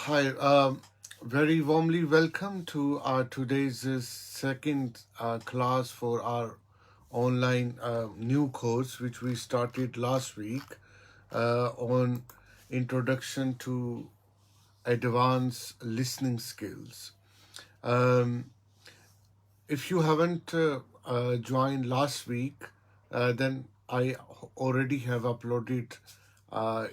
Hi, very warmly welcome to our today's second class for our online new course, which we started last week on Introduction to Advanced Listening Skills. Um, if you haven't joined last week, then I already have uploaded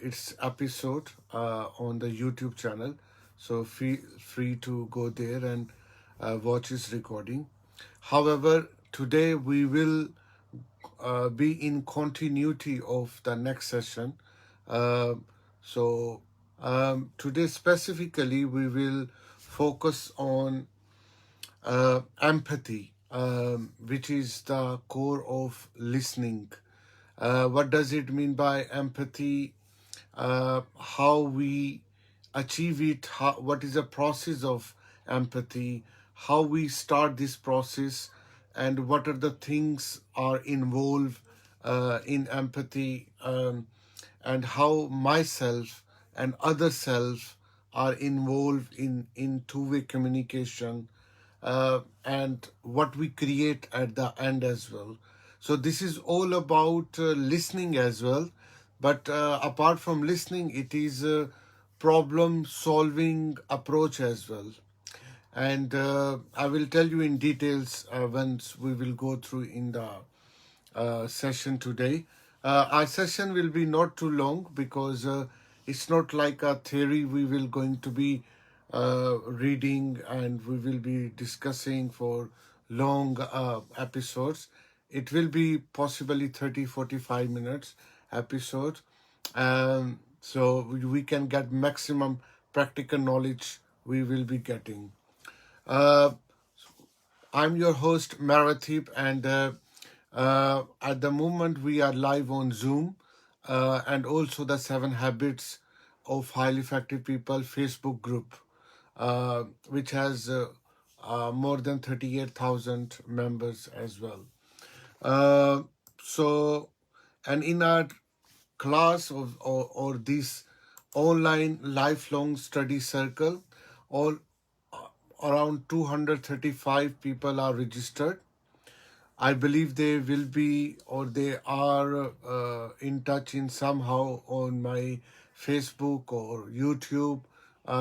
its episode on the YouTube channel. So feel free to go there and watch its recording. However, today we will be in continuity of the next session. Uh, so today specifically we will focus on empathy, which is the core of listening. What does it mean by empathy? How we achieve it? What is the process of empathy? How we start this process, and what are the things are involved in empathy, and how myself and other self are involved in two-way communication, and what we create at the end as well. So this is all about listening as well. But apart from listening, it is a problem solving approach as well. And I will tell you in details once we will go through in the session today. Our session will be not too long because it's not like a theory we will going to be reading and we will be discussing for long episodes. It will be possibly 30-45 minutes episode. So we can get maximum practical knowledge we will be getting. Uh, I'm your host, Maratib, and at the moment we are live on Zoom and also the 7 Habits of Highly Effective People Facebook group, which has more than 38,000 members as well. Uh, so, and in our class or this online lifelong study circle, all around 235 people are registered. I believe they will be or they are in touch in somehow on my Facebook or YouTube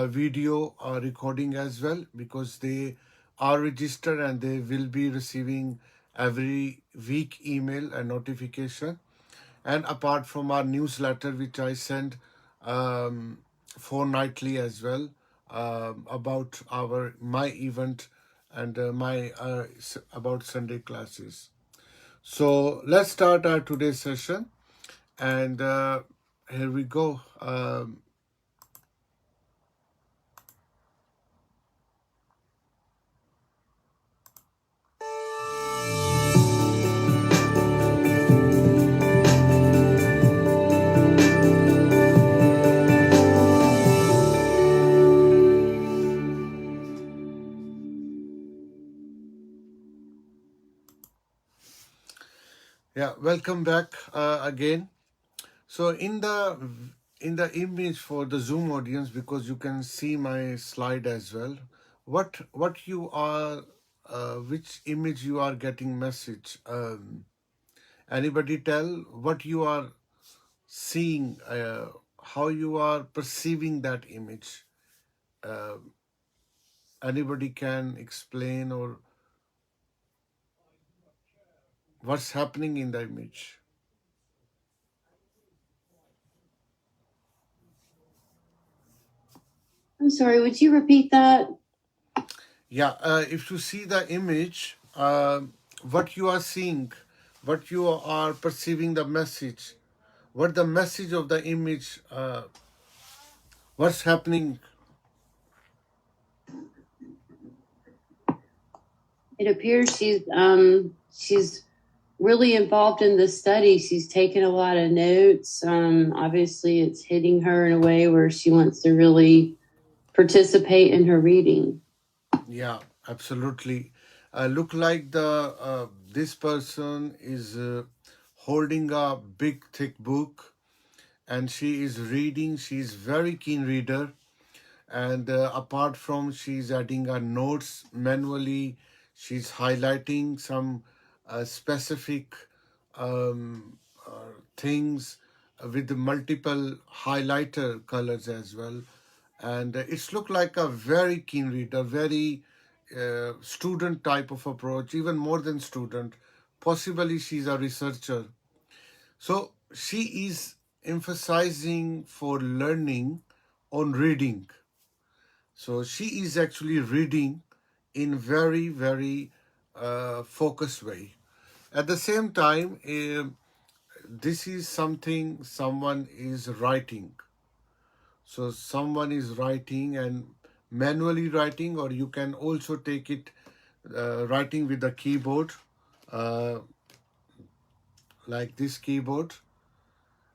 video recording as well, because they are registered and they will be receiving every week email and notification. And apart from our newsletter, which I send fortnightly as well, about our my event and my about Sunday classes. So let's start our today's session, and here we go. Yeah, welcome back again. So in the image for the Zoom audience, because you can see my slide as well, what you are, which image you are getting message. Anybody tell what you are seeing, how you are perceiving that image? Uh, Anybody can explain or what's happening in the image? I'm sorry, would you repeat that? Yeah, if you see the image, what you are seeing, what you are perceiving the message, what the message of the image, what's happening? It appears she's really involved in the study. She's taken a lot of notes. Obviously, it's hitting her in a way where she wants to really participate in her reading. Yeah, absolutely. Look like the this person is holding a big thick book and she is reading. She is very keen reader, And apart from she's adding her notes manually, she's highlighting some specific um, things with the multiple highlighter colors as well. And it's looked like a very keen reader, very student type of approach, even more than student. Possibly she's a researcher. So she is emphasizing for learning on reading. So she is actually reading in very, very focused way. At the same time, this is something someone is writing. So someone is writing and manually writing, or you can also take it writing with the keyboard, uh, like this keyboard.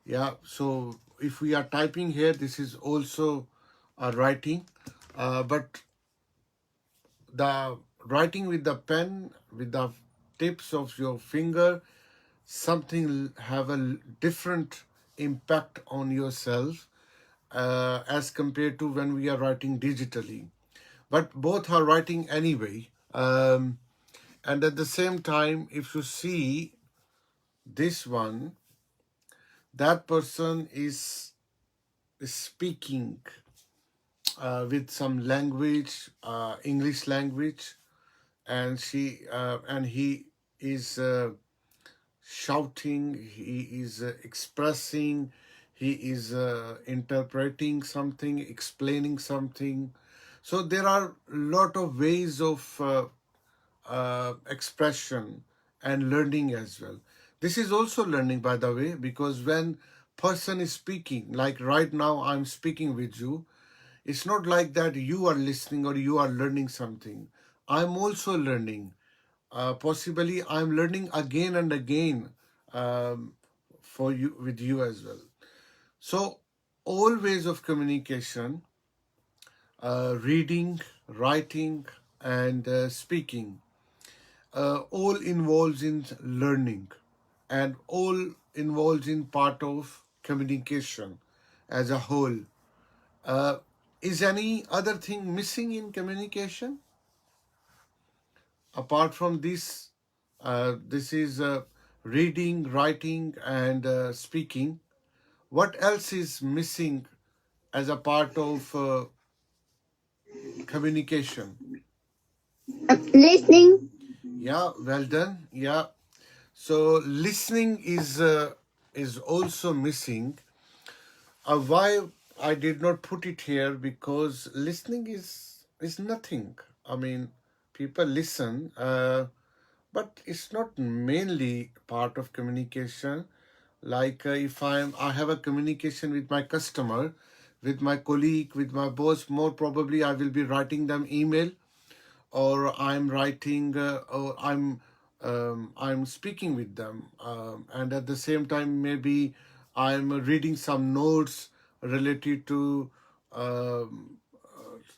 Yeah. So if we are typing here, this is also a writing, but the writing with the pen, with the tips of your finger, something have a different impact on yourself as compared to when we are writing digitally. But both are writing anyway. And at the same time, if you see this one, that person is speaking with some language, English language, and he is shouting, he is expressing, he is interpreting something, explaining something. So there are a lot of ways of expression and learning as well. This is also learning, by the way, because when person is speaking, like right now I'm speaking with you, it's not like that you are listening or you are learning something. I'm also learning. Possibly I'm learning again and again um, for you, with you as well. So all ways of communication, reading, writing, and speaking, all involves in learning, and all involves in part of communication as a whole. Uh, is any other thing missing in communication apart from this? This is reading, writing, and speaking. What else is missing as a part of communication? Listening. Yeah, well done. Yeah. So listening is also missing. Why I did not put it here, because listening is nothing. I mean, people listen, but it's not mainly part of communication. Like if I have a communication with my customer, with my colleague, with my boss, more probably I will be writing them email, or I'm writing, or I'm speaking with them, and at the same time maybe I'm reading some notes related to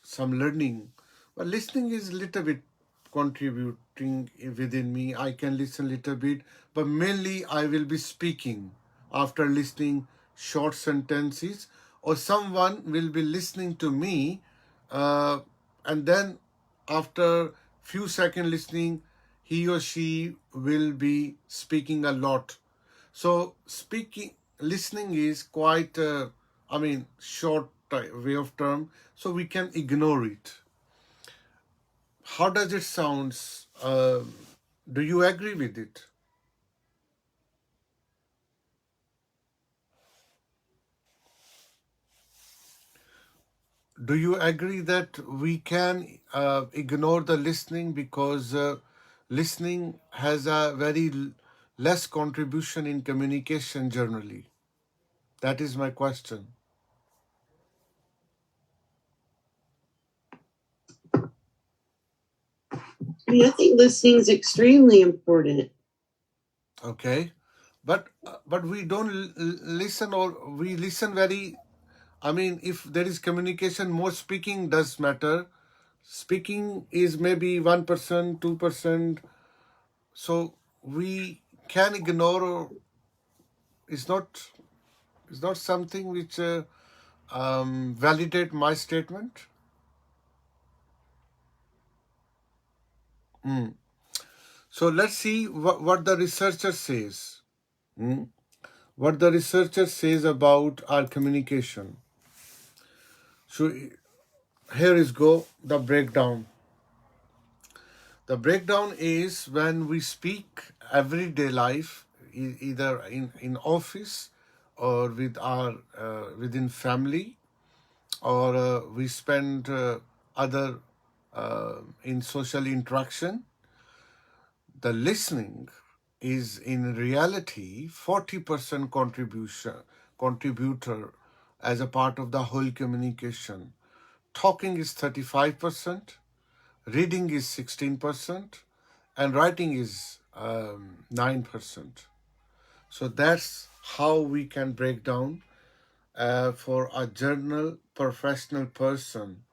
some learning. But listening is a little bit contributing within me. I can listen a little bit, but mainly I will be speaking after listening short sentences, or someone will be listening to me, uh, and then after few second listening, he or she will be speaking a lot. So speaking, listening is quite, I mean, short way of term, so we can ignore it. How does it sounds? Do you agree with it? Do you agree that we can ignore the listening, because listening has a very less contribution in communication generally? That is my question. I mean, I think listening is extremely important. Okay, but we don't listen, or we listen very. I mean, if there is communication, more speaking does matter. Speaking is maybe 1%, 2%. So we can ignore, or it's not something which validate my statement. Mm. So let's see what the researcher says. Mm. What the researcher says about our communication. So here is go the breakdown. The breakdown is when we speak everyday life, either in office or with our within family, or we spend other in social interaction. The listening is in reality 40% contributor as a part of the whole communication. Talking is 35%, reading is 16%, and writing is 9%. So that's how we can break down for a journal professional person,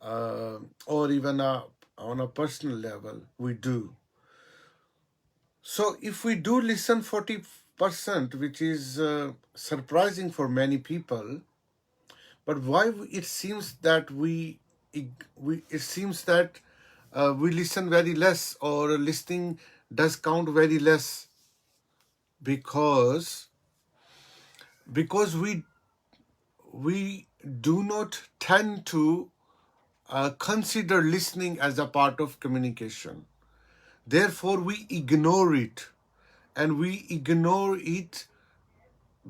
or even on a personal level, we do. So if we do listen 40%, which is surprising for many people, but why it seems that we it seems that we listen very less, or listening does count very less, because we do not tend to consider listening as a part of communication. Therefore, we ignore it, and we ignore it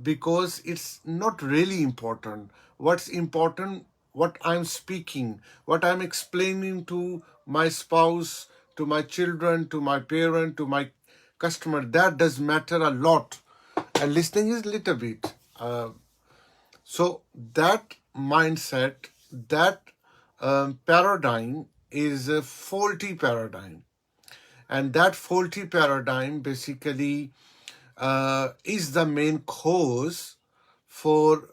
because it's not really important. What's important, what I'm speaking, what I'm explaining to my spouse, to my children, to my parent, to my customer, that does matter a lot. And listening is little bit. So that mindset, that paradigm is a faulty paradigm. And that faulty paradigm basically is the main cause for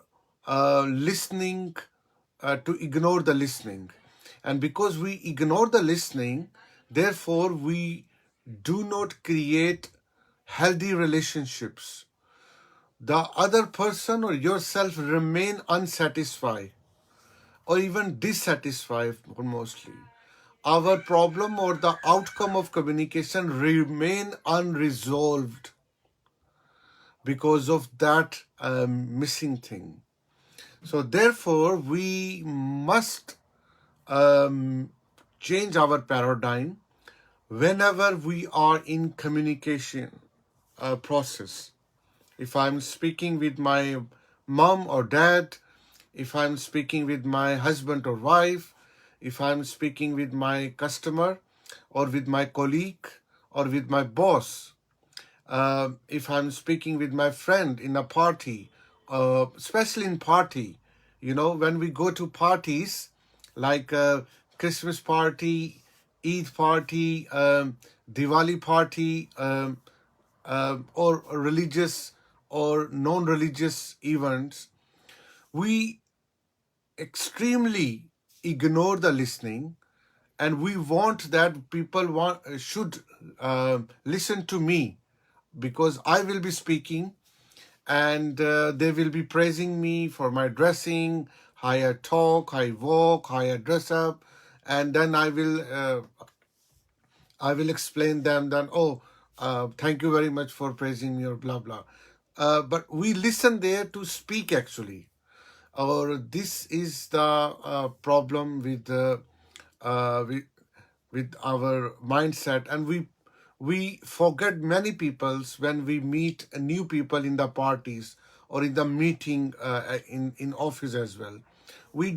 listening, to ignore the listening. And because we ignore the listening, therefore we do not create healthy relationships. The other person or yourself remain unsatisfied or even dissatisfied mostly. Our problem or the outcome of communication remain unresolved because of that missing thing. So therefore, we must change our paradigm whenever we are in communication process. If I'm speaking with my mom or dad, if I'm speaking with my husband or wife, if I'm speaking with my customer or with my colleague or with my boss, if I'm speaking with my friend in a party, especially in party, when we go to parties like Christmas party, Eid party, Diwali party, or religious or non-religious events, we extremely ignore the listening, and we want that people should listen to me, because I will be speaking, and they will be praising me for my dressing, how I talk, how I walk, how I dress up, and then I will explain them that, oh, thank you very much for praising me, or blah blah. But we listen there to speak actually. Or this is the problem with uh, with with our mindset, and we forget many peoples when we meet new people in the parties or in the meeting, in office as well. We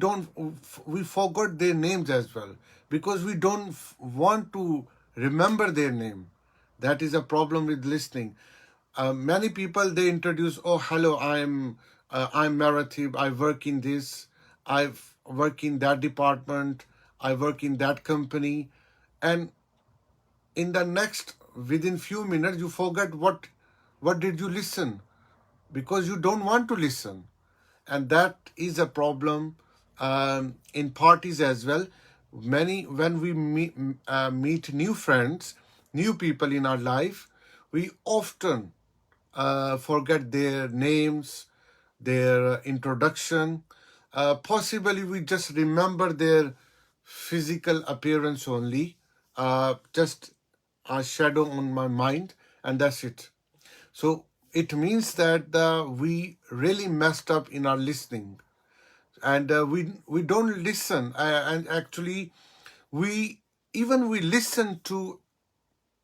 forgot their names as well, because we don't want to remember their name. That is a problem with listening. Many people, they introduce, oh, hello, I'm Maratib, I work in this, I work in that department, I work in that company, and in the next, within few minutes, you forget what did you listen, because you don't want to listen. And that is a problem in parties as well. Many, when we meet new friends, new people in our life, we often forget their names, their introduction. Possibly we just remember their physical appearance only, just a shadow on my mind, and that's it. So it means that we really messed up in our listening, and we don't listen, and actually we we listen to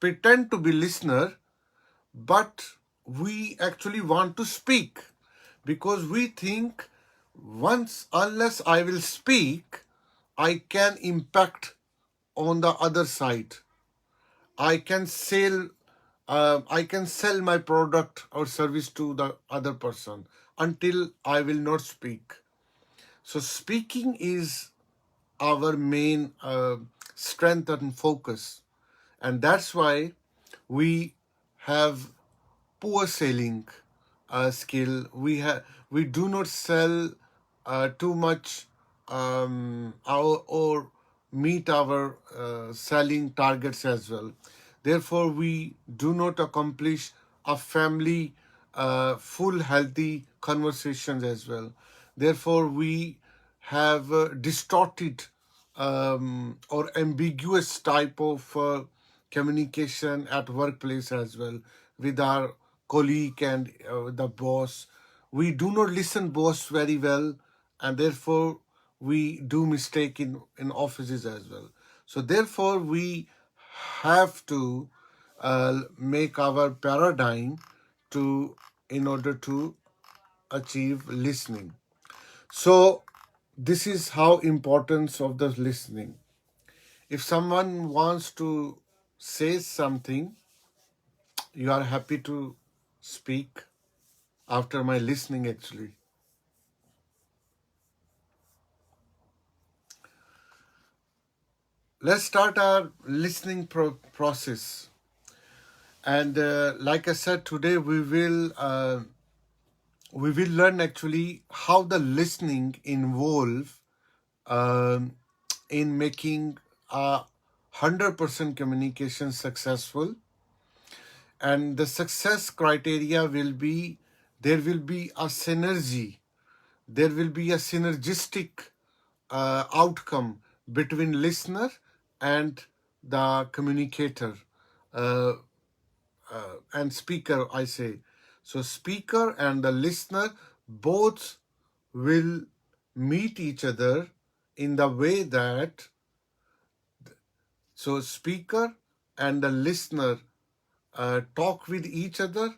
pretend to be listener, but we actually want to speak, because we think, once unless I will speak, I can impact on the other side. I can sell I can sell my product or service to the other person until I will not speak. So speaking is our main strength and focus, and that's why we have poor selling skill. We do not sell too much, or meet our selling targets as well. Therefore, we do not accomplish a family full healthy conversations as well. Therefore, we have distorted or ambiguous type of communication at workplace as well, with our colleague and the boss. We do not listen boss very well, and therefore we do mistake in offices as well. So therefore we have to make our paradigm to in order to achieve listening. So this is how importance of the listening. If someone wants to say something, you are happy to speak after my listening actually. Let's start our listening process. And like I said, today we will learn actually how the listening involve um, in making a 100% communication successful. And the success criteria will be, there will be a synergy, there will be a synergistic outcome between listener and the communicator, uh, and speaker, I say. So speaker and the listener both will meet each other in the way that, so speaker and the listener talk with each other.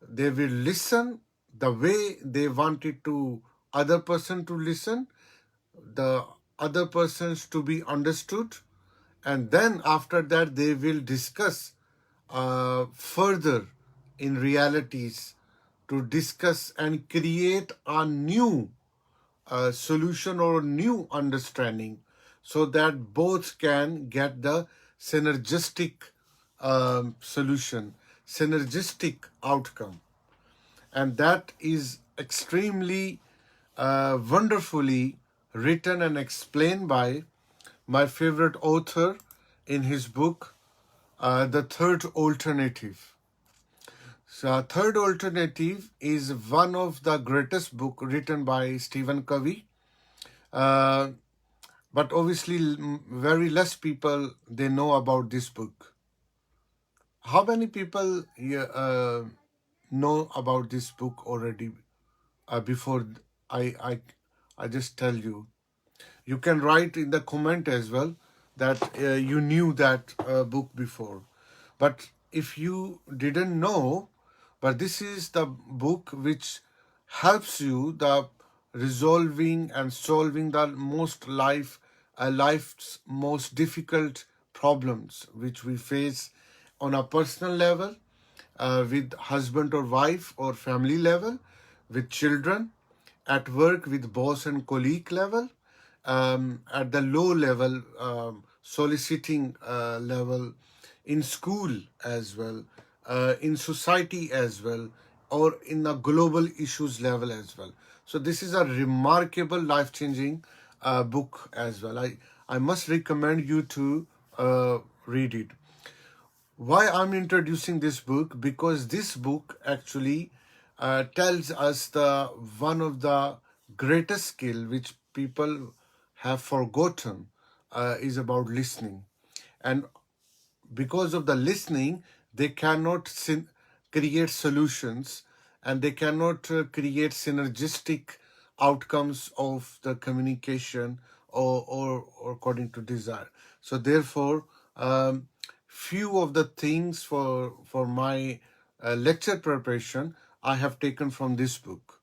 They will listen the way they wanted to other person to listen, the other persons to be understood, and then after that they will discuss further in realities, to discuss and create a new solution or new understanding, so that both can get the synergistic solution, synergistic outcome. And that is extremely wonderfully written and explained by my favorite author in his book, The Third Alternative. So, Third Alternative is one of the greatest book written by Stephen Covey. Uh, but obviously, very less people they know about this book. How many people know about this book already? Before I, I I just tell you, you can write in the comment as well that you knew that book before. But if you didn't know, but this is the book which helps you the resolving and solving the life's most difficult problems which we face on a personal level, with husband or wife or family level, with children, at work with boss and colleague level, at the low level, soliciting level, in school as well, in society as well, or in the global issues level as well. So this is a remarkable, life-changing book as well. I must recommend you to read it. Why I'm introducing this book? Because this book actually tells us the one of the greatest skill which people have forgotten is about listening. and because of the listening, they cannot create solutions, and they cannot create synergistic outcomes of the communication, or according to desire. So therefore, few of the things for my lecture preparation I have taken from this book.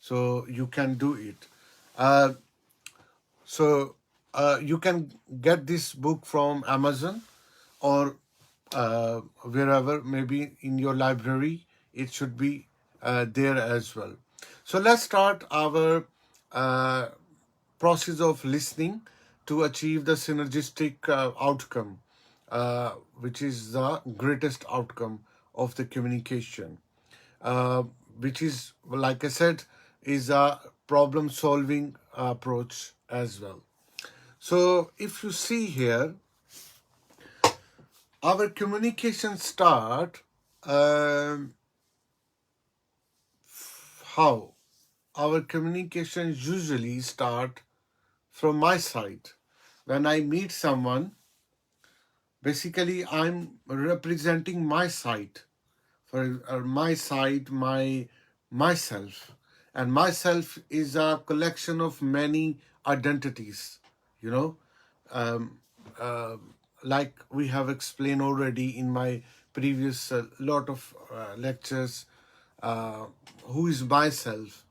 So you can do it. Uh, so you can get this book from Amazon, or wherever, maybe in your library, it should be there as well. So let's start our uh, process of listening to achieve the synergistic outcome, which is the greatest outcome of the communication, uh, which is, like I said, is a problem solving approach as well. So if you see here, our communication start, um, how our communication usually start from my side. When I meet someone, basically I'm representing my side, for my side, myself, and myself is a collection of many identities, you know. um, uh, like we have explained already in my previous lot of lectures, uh, who is myself.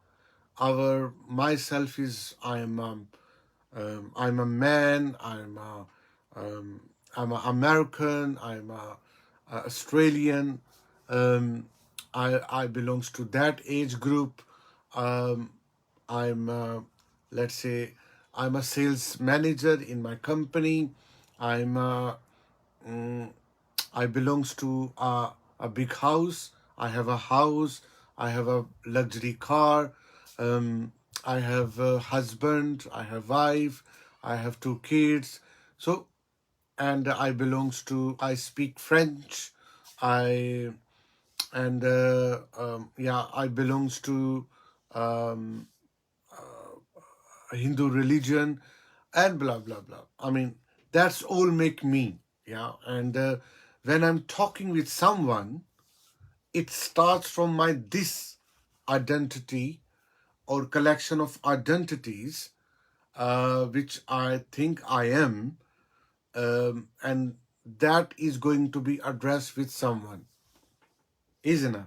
Our myself is, I'm a man, um, I'm a American, a Australian, um, I belongs to that age group. um, I'm, let's say, I'm a sales manager in my company. I'm mm, I belongs to a big house. I have a house. I have a luxury car. Um, I have a husband. I have wife. I have two kids. So, and I speak French. I and yeah, I belongs to um, Hindu religion, and blah blah blah. I mean, that's all make me. Yeah, and when I'm talking with someone, it starts from my this identity, or collection of identities, which I think I am, and that is going to be addressed with someone, isn't it?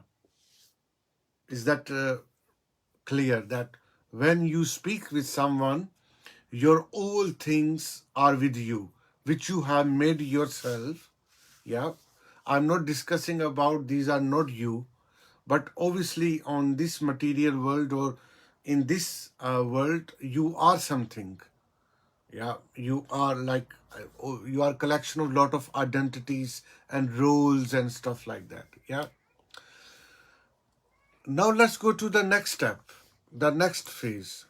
Is that clear? That when you speak with someone, your all things are with you, which you have made yourself. Yeah, I'm not discussing about these are not you, but obviously on this material world, or in this world, you are something. Yeah, you are like, you are a collection of lot of identities and roles and stuff like that. Yeah. Now let's go to the next step, the next phase.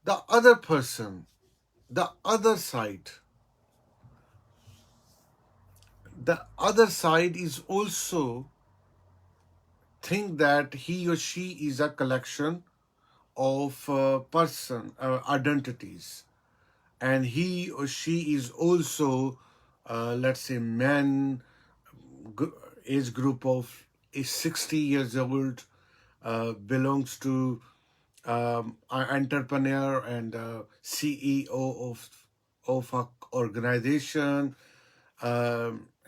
The other person, the other side. The other side is also think that he or she is a collection of person identities, and he or she is also, let's say, men, g- age group of is 60 years old, belongs to an entrepreneur and CEO of a organization.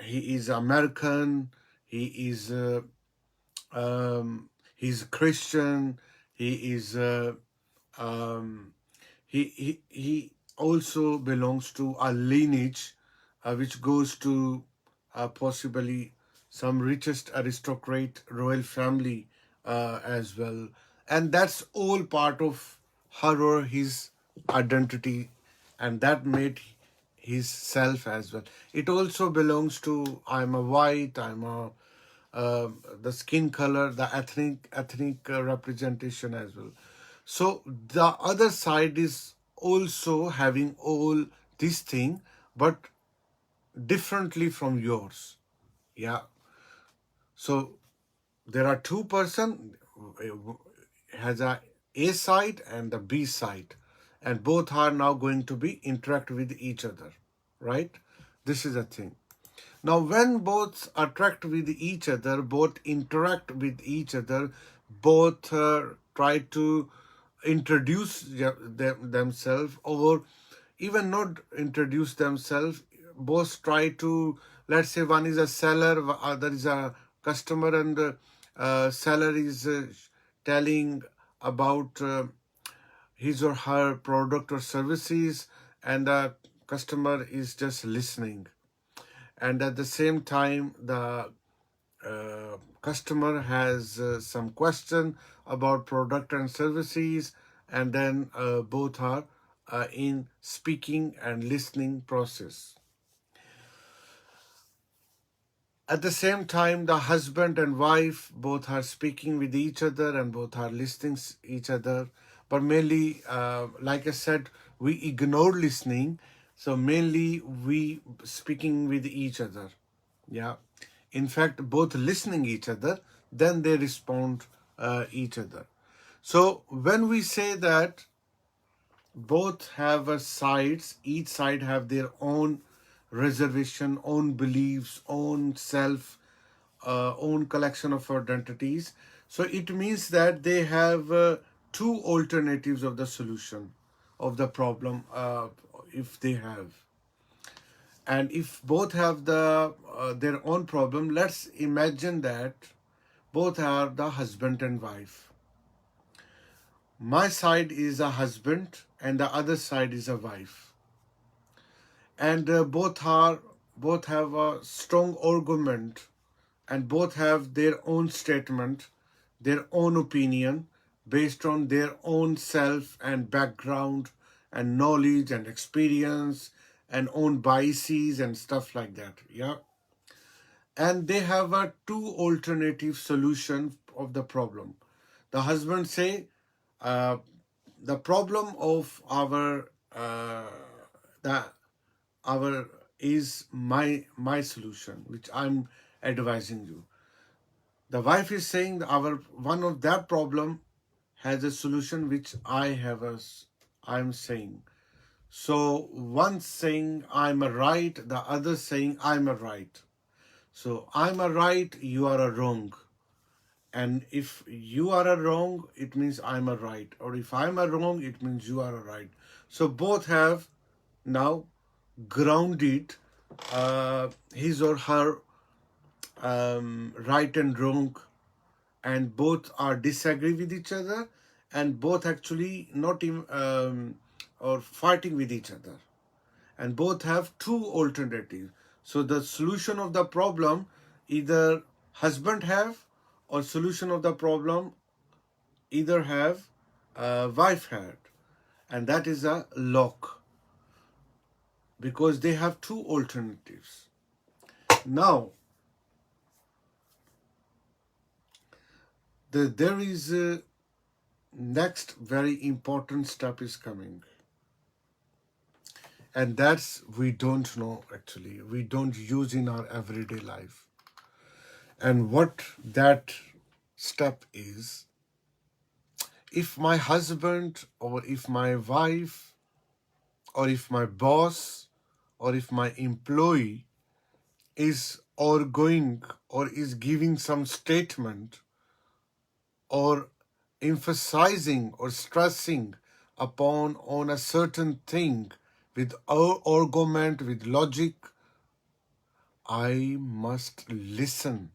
He is American. He is he's Christian. He is um, he also belongs to a lineage which goes to possibly some richest aristocrat royal family as well, and that's all part of her or his identity, and that made his self as well. It also belongs to, I'm a white, I'm a the skin color, the ethnic representation as well. So the other side is also having all this thing, but differently from yours. Yeah. So there are two person, has a side and the B side, and both are now going to be interact with each other, right? This is a thing. Now, when both attract with each other, both interact with each other, both try to introduce themselves, or even not introduce themselves, both try to, let's say one is a seller, other is a customer, and the seller is telling about his or her product or services, and the customer is just listening. And at the same time, the customer has some question about product and services, and then both are in speaking and listening process. At the same time, the husband and wife both are speaking with each other and both are listening each other. But mainly, like I said, we ignore listening. So mainly we speaking with each other. Yeah. In fact, both listening each other, then they respond each other. So when we say that both have a sides, each side have their own reservation, own beliefs, own self, own collection of identities. So it means that they have two alternatives of the solution of the problem, if they have. And if both have their own problem, let's imagine that both are the husband and wife. My side is a husband and the other side is a wife. And both have a strong argument, and both have their own statement, their own opinion based on their own self and background and knowledge and experience and own biases and stuff like that. Yeah. And they have a two alternative solution of the problem. The husband say, uh, the problem of the our is my solution, which I'm advising you. The wife is saying our one of that problem has a solution which I'm saying. So one saying I'm a right, the other saying I'm a right. So I'm a right, you are a wrong. And if you are a wrong, it means I'm a right. Or if I'm a wrong, it means you are a right. So both have now grounded his or her right and wrong, and both are disagree with each other, and both actually not even or fighting with each other, and both have two alternatives. So the solution of the problem either husband have, or solution of the problem either have wife had, and that is a lock because they have two alternatives. Now there is a next very important step is coming, and that's we don't know, actually we don't use in our everyday life. And what that step is, if my husband or if my wife or if my boss or if my employee is or going or is giving some statement or emphasizing or stressing upon on a certain thing with argument, with logic, I must listen.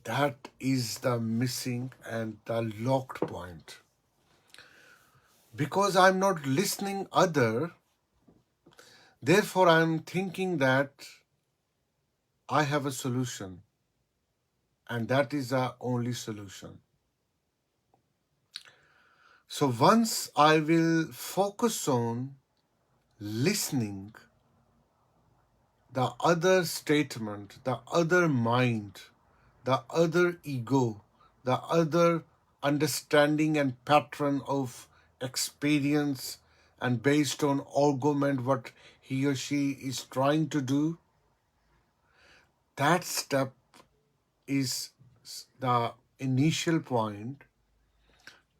That is the missing and the locked point. Because I'm not listening other, therefore I'm thinking that I have a solution, and that is the only solution. So once I will focus on listening the other statement, the other mind, the other ego, the other understanding and pattern of experience, and based on argument what he or she is trying to do, that step is the initial point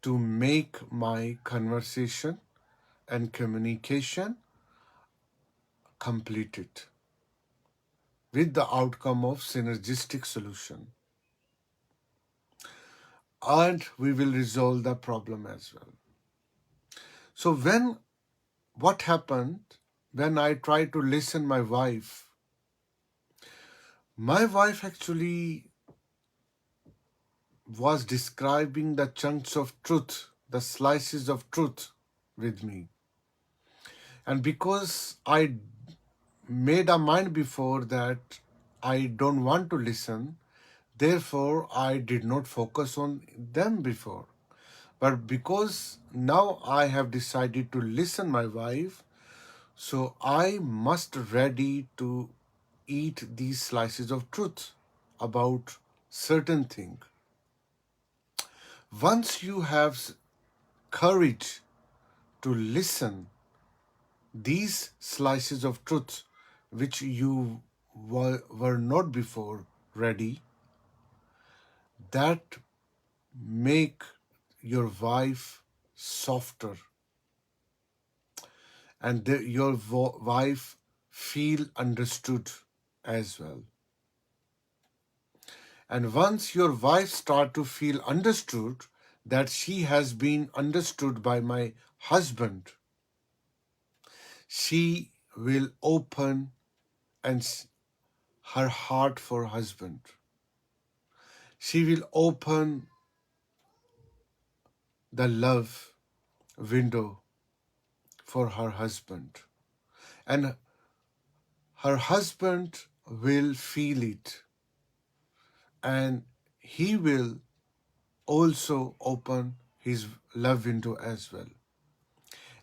to make my conversation and communication complete it with the outcome of synergistic solution, and we will resolve the problem as well. So what happened when I tried to listen my wife actually was describing the chunks of truth, the slices of truth with me. And because I made a mind before that I don't want to listen, therefore I did not focus on them before. But because now I have decided to listen my wife, so I must ready to eat these slices of truth about certain thing. Once you have courage to listen these slices of truth which you were not before ready, that make your wife softer, and your wife feel understood as well. And once your wife start to feel understood, that she has been understood by my husband, she will open and her heart for husband. She will open the love window for her husband. And her husband will feel it, and he will also open his love window as well.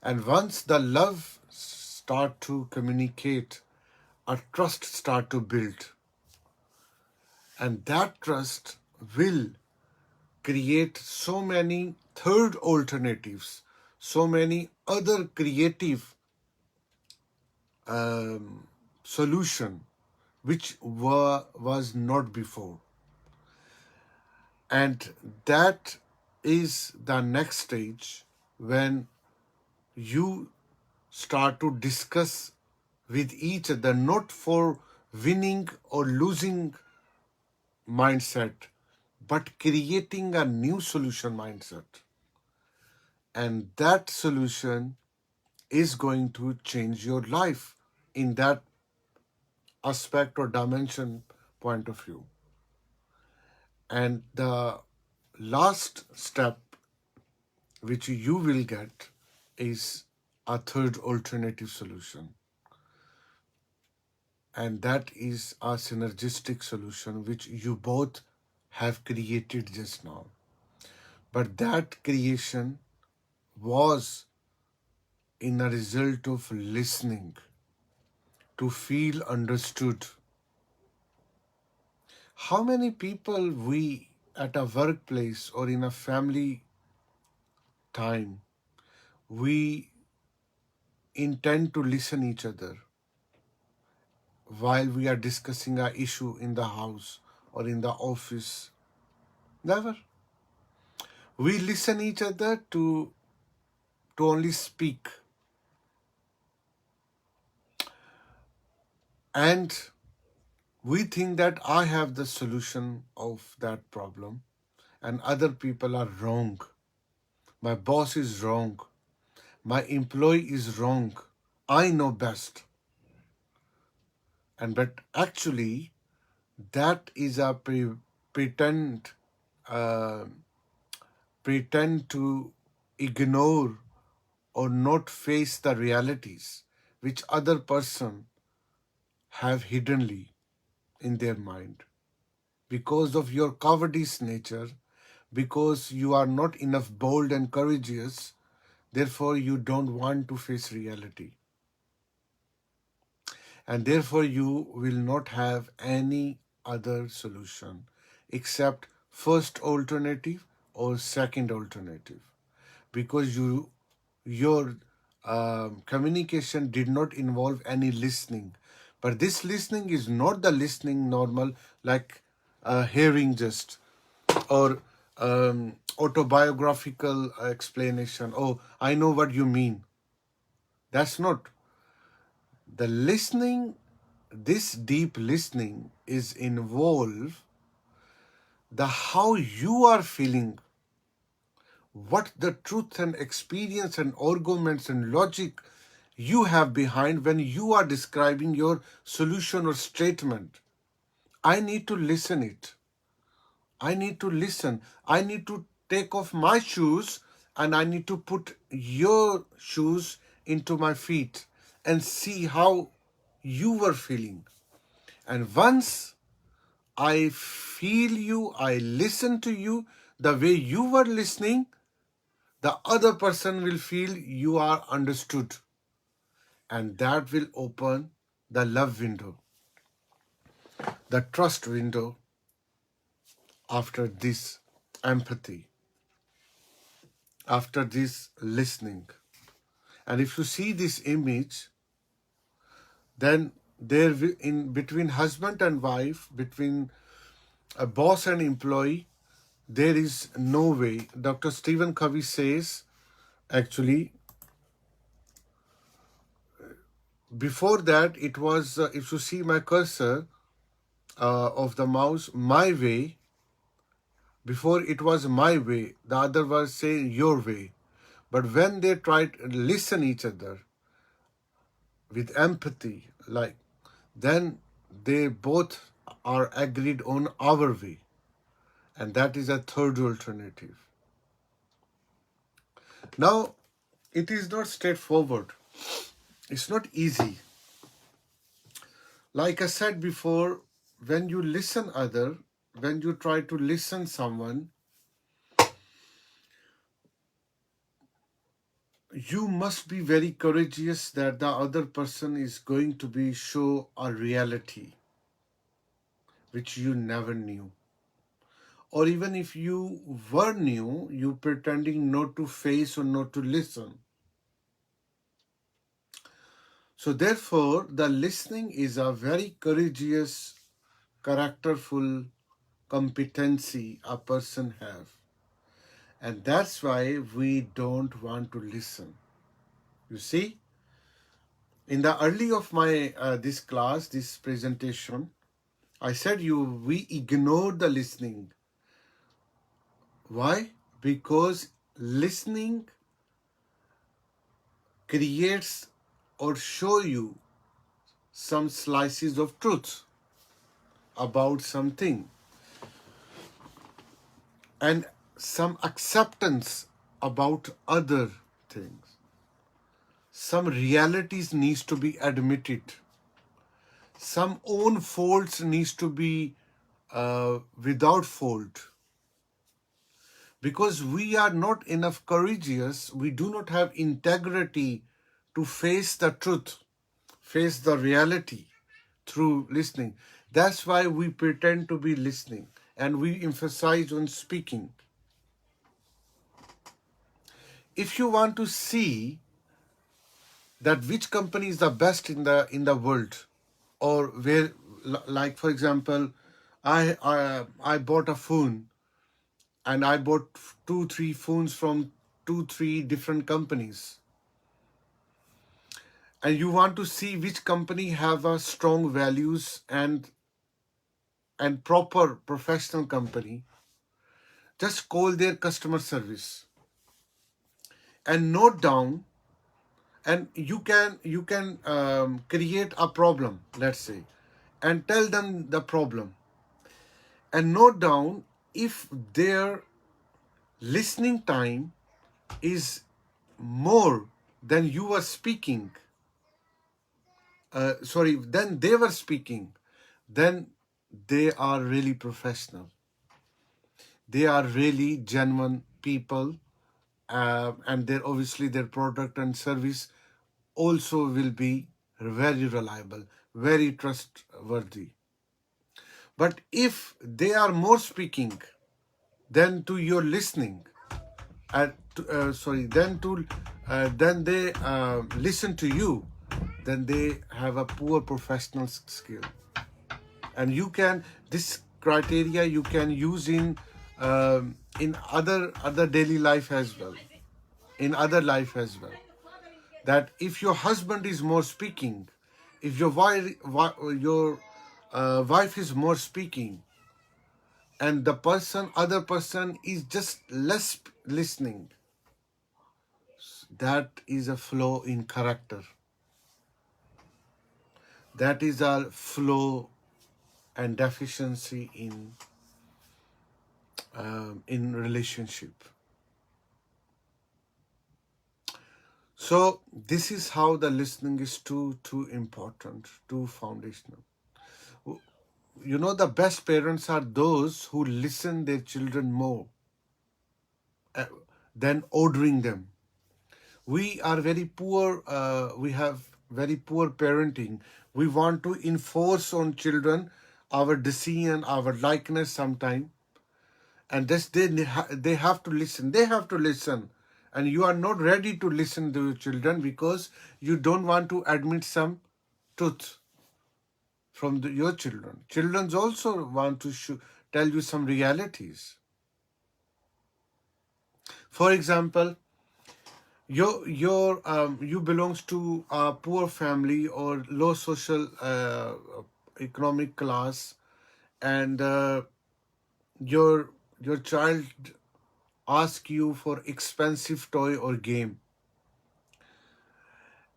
And once the love start to communicate, a trust start to build. And that trust will create so many third alternatives, so many other creative solution which was not before. And that is the next stage when you start to discuss with each other, not for winning or losing mindset, but creating a new solution mindset. And that solution is going to change your life in that aspect or dimension point of view. And the last step which you will get is a third alternative solution. And that is a synergistic solution which you both have created just now. But that creation was in a result of listening, to feel understood. How many people we at a workplace or in a family time, we intend to listen each other while we are discussing our issue in the house or in the office? Never. We listen each other to only speak. And we think that I have the solution of that problem and other people are wrong. My boss is wrong. My employee is wrong. I know best. And but actually, that is a pretend uh, pretend to ignore or not face the realities which other person have hiddenly in their mind. Because of your cowardice nature, because you are not enough bold and courageous, therefore you don't want to face reality. And therefore you will not have any other solution except first alternative or second alternative, because your communication did not involve any listening. But this listening is not the listening normal, like hearing just, or autobiographical explanation. Oh, I know what you mean. That's not. The listening, this deep listening is involve the how you are feeling, what the truth and experience and arguments and logic you have behind when you are describing your solution or statement. I need to listen it. I need to listen. I need to take off my shoes and I need to put your shoes into my feet and see how you were feeling. And once I feel you, I listen to you the way you were listening, the other person will feel you are understood. And that will open the love window, the trust window after this empathy, after this listening. And if you see this image, then in between husband and wife, between a boss and employee, there is no way. Dr. Stephen Covey says, actually, before that, it was, if you see my cursor of the mouse, my way, before it was my way, the other was saying your way. But when they tried to listen each other with empathy, like, then they both are agreed on our way. And that is a third alternative. Now, it is not straightforward. It's not easy. Like I said before, when you listen other, when you try to listen someone, you must be very courageous that the other person is going to be show a reality which you never knew. Or even if you were new, you pretending not to face or not to listen. So therefore, the listening is a very courageous, characterful competency a person have. And that's why we don't want to listen. You see, in the early of my this class, this presentation, I said we ignore the listening. Why? Because listening creates or show you some slices of truth about something and some acceptance about other things. Some realities needs to be admitted. Some own faults needs to be without fault. Because we are not enough courageous, we do not have integrity to face the truth, face the reality through listening. That's why we pretend to be listening and we emphasize on speaking. If you want to see that which company is the best in the world, or where, like for example, I bought a phone and I bought 2-3 phones from 2-3 different companies, and you want to see which company have a strong values and proper professional company, just call their customer service and note down, and you can create a problem, let's say, and tell them the problem and note down if their listening time is more than you were speaking, then they were speaking, then they are really professional. They are really genuine people, and obviously their product and service also will be very reliable, very trustworthy. But if they are more speaking than to your listening, then they listen to you, then they have a poor professional skill. And this criteria you can use in other daily life as well, in other life as well. That if your husband is more speaking, If your wife is more speaking, and the other person is just less listening, that is a flaw in character. That is a flaw and deficiency in relationship. So this is how the listening is too important, too foundational. The best parents are those who listen their children more uh, than ordering them. We are very poor. We have very poor parenting. We want to enforce on children our decision, our likeness sometime, and this they have to listen. They have to listen, and you are not ready to listen to your children because you don't want to admit some truth from your children. Children also want to tell you some realities. For example, you belongs to a poor family or low social economic class, and your your child asks you for expensive toy or game,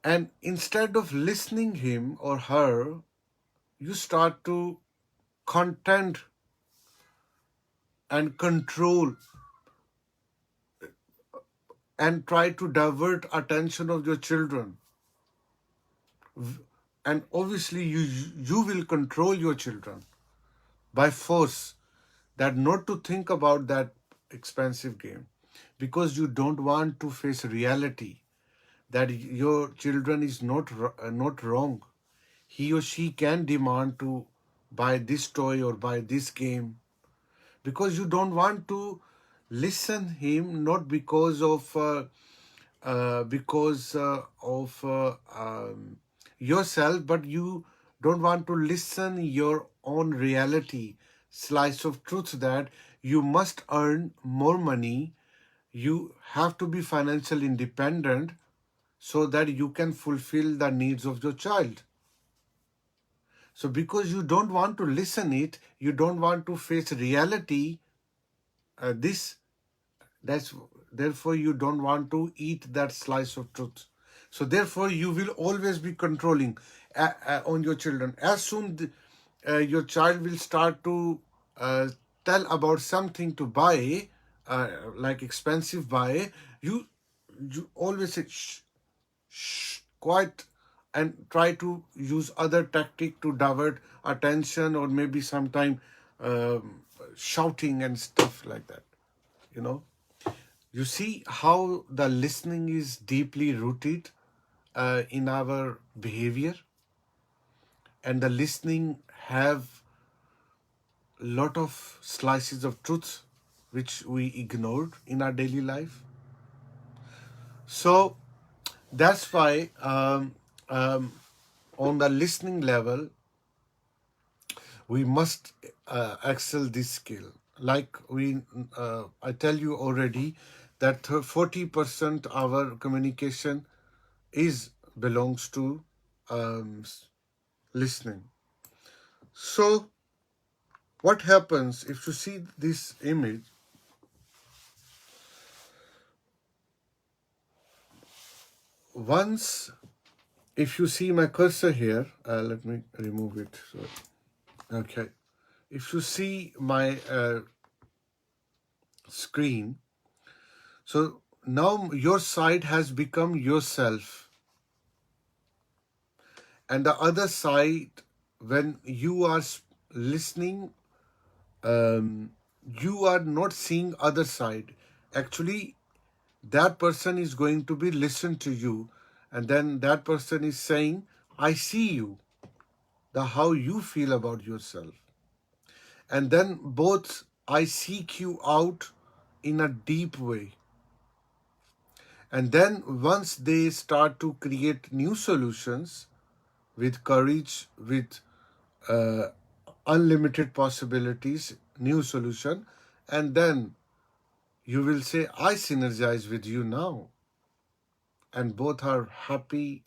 and instead of listening him or her, you start to contend and control and try to divert attention of your children. And obviously you will control your children by force, that not to think about that expensive game, because you don't want to face reality that your children is not wrong. He or she can demand to buy this toy or buy this game, because you don't want to listen him, not because of yourself, but you don't want to listen your own reality, slice of truth, that you must earn more money, you have to be financially independent so that you can fulfill the needs of your child. So because you don't want to listen it, you don't want to face reality, this that's therefore you don't want to eat that slice of truth. So therefore you will always be controlling on your children. As soon your child will start to uh, tell about something to buy, like expensive buy, you always say shh, shh, quiet, and try to use other tactic to divert attention, or maybe sometime shouting and stuff like that. You know. You see how the listening is deeply rooted in our behavior, and the listening have lot of slices of truth which we ignored in our daily life. So that's why um, on the listening level, we must excel this skill. Like I tell you already that 40% our communication is belongs to listening. So what happens if you see this image? Once, if you see my cursor here, let me remove it. Sorry. Okay. If you see my screen, so now your side has become yourself, and the other side, when you are listening, you are not seeing other side. Actually, that person is going to be listen to you, and then that person is saying, I see you, the how you feel about yourself. And then both I seek you out in a deep way. And then once they start to create new solutions with courage, with uh, unlimited possibilities, new solution, and then you will say, I synergize with you now. And both are happy,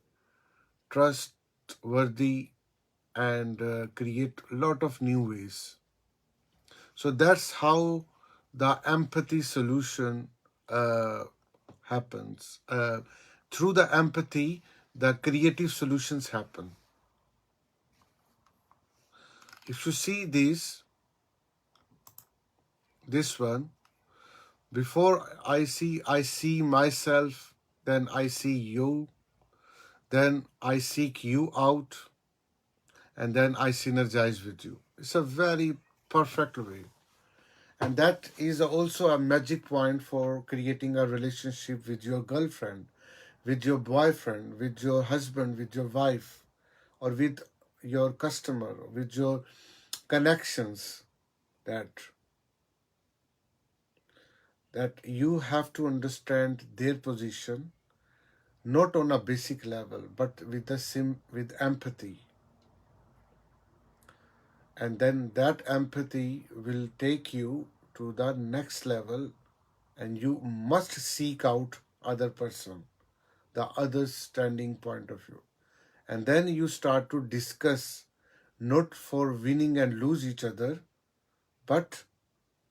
trust, trustworthy and create a lot of new ways. So that's how the empathy solution uh, happens. Through the empathy, the creative solutions happen. If you see this one, before I see myself, then I see you, then I seek you out, and then I synergize with you. It's a very perfect way. And that is also a magic point for creating a relationship with your girlfriend, with your boyfriend, with your husband, with your wife, or with your customer, with your connections, that you have to understand their position, not on a basic level, but with with empathy. And then that empathy will take you to the next level, and you must seek out other person, the other's standing point of view. And then you start to discuss, not for winning and lose each other, but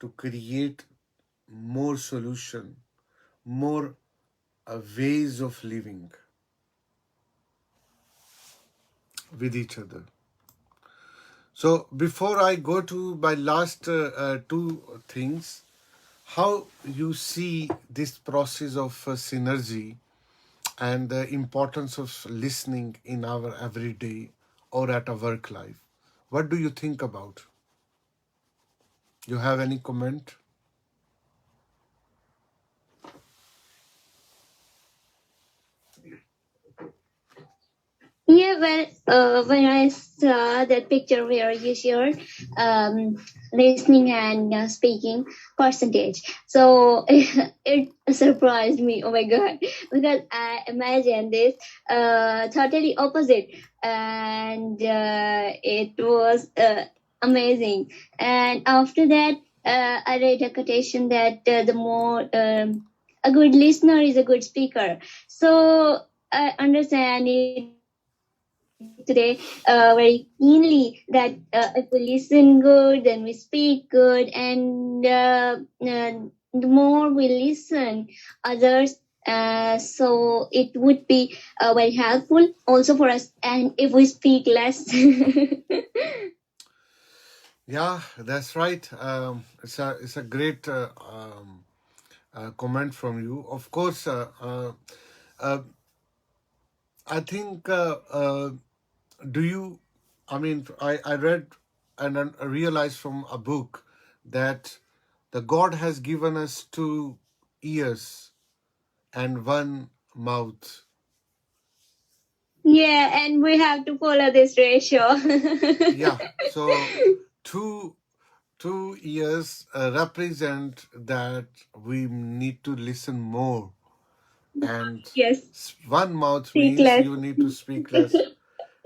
to create more solution, more ways of living with each other. So before I go to my last two things, how you see this process of synergy and the importance of listening in our everyday or at a work life. What do you think about? You have any comment? Yeah, well, when I saw that picture where you shared listening and speaking percentage, so it surprised me. Oh my god! Because I imagined this totally opposite, and it was amazing. And after that, I read a quotation that the more a good listener is a good speaker. So I understand it today very keenly that if we listen good, then we speak good, and the more we listen others, so it would be very helpful also for us. And if we speak less, Yeah, that's right. It's a great comment from you. Of course, uh, I think. Do you? I mean, I read and then realized from a book that the God has given us two ears and one mouth. yeah, and we have to follow this ratio. Yeah. So two ears represent that we need to listen more, and Yes, one mouth speak means less. you need to speak less.